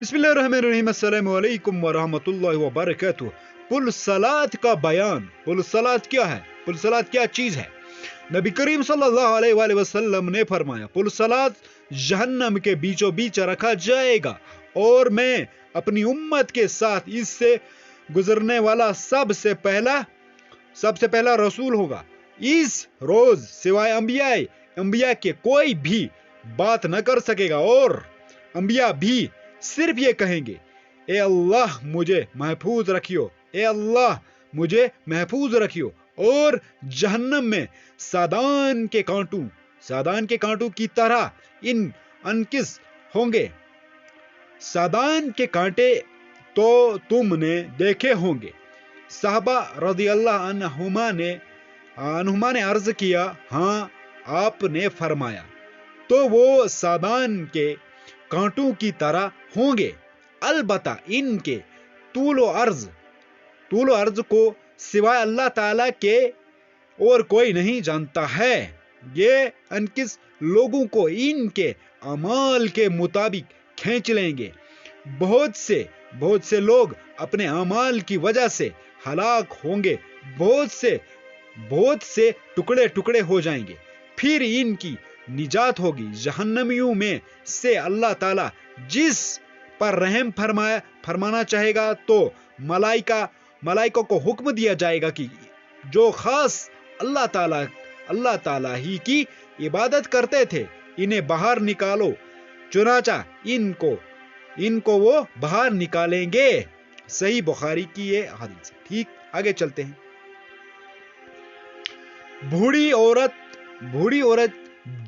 बिस्मिल्लाहिर्रहमानिर्रहीम अस्सलामु अलैकुम वरहमतुल्लाहि वबरकातुह। पुलसलात का बयान। पुलसलात क्या है? पुलसलात क्या चीज है? नबी करीम सल्लल्लाहु अलैहि वसल्लम ने फरमाया, पुलसलात जहन्नम के बीचों बीच रखा जाएगा और मैं अपनी उम्मत के साथ इससे गुजरने वाला सबसे पहला रसूल होगा। इस रोज सिवाय अंबिया के कोई भी बात न कर सकेगा और अंबिया भी सिर्फ ये कहेंगे, ए अल्लाह मुझे महफूज रखियो, ए अल्लाह मुझे महफूज रखियो। और जहन्नम में सादान के कांटों की तरह इन अनकिस होंगे। सादान के कांटे तो तुमने देखे होंगे। साहबा रज़ी अल्लाह अन्हुमा ने अर्ज किया, हाँ आपने फरमाया, तो वो सादान के कांटों की तरह होंगे। अलबत्ता इनके तूल व अर्ज को सिवाय अल्लाह ताला के और कोई नहीं जानता है। ये अनकिस लोगों को इनके अमाल के मुताबिक खींच लेंगे। बहुत से लोग अपने अमाल की वजह से हलाक होंगे। बहुत से टुकड़े टुकड़े हो जाएंगे। फिर इनकी निजात होगी। जहन्नमियों में से अल्लाह ताला जिस पर रहम फरमाना चाहेगा तो मलाइका को हुक्म दिया जाएगा कि जो खास अल्लाह ताला ही की इबादत करते थे, इन्हें बाहर निकालो। चुनाचा इनको वो बाहर निकालेंगे। सही बुखारी की ये हदीस। ठीक, आगे चलते हैं। बूढ़ी औरत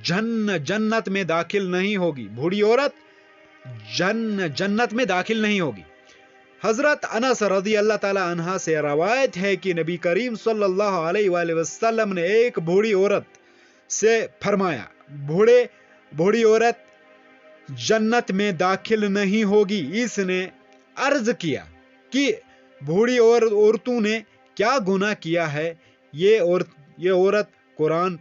जन्नत में दाखिल नहीं होगी। बूढ़ी औरत जन्नत में दाखिल नहीं होगी। हजरत अनस रज़ी अल्लाह ताला अन्हा से रवायत है कि नबी करीम सल्लल्लाहु अलैहि वसल्लम ने एक बूढ़ी औरत से फरमाया, बूढ़ी औरत जन्नत में दाखिल नहीं होगी। इसने अर्ज किया कि बूढ़ी औरतों ने क्या गुनाह किया है? ये औरत कुरान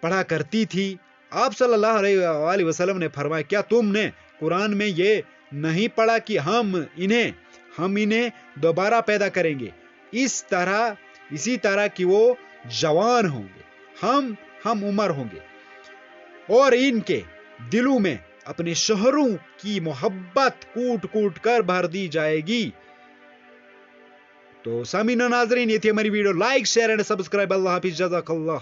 पढ़ा करती थी। आप सल्लल्लाहु अलैहि वसल्लम ने फरमाया, क्या तुमने कुरान में ये नहीं पढ़ा कि हम इन्हें दोबारा पैदा करेंगे इसी तरह कि वो जवान होंगे, हम उम्र होंगे और इनके दिलों में अपने शोहरों की मोहब्बत कूट कर भर दी जाएगी। तो सामीन नाज़रीन, ये थी हमारी video. Like share and subscribe. अल्लाह हाफिज, जज़ाकल्लाह।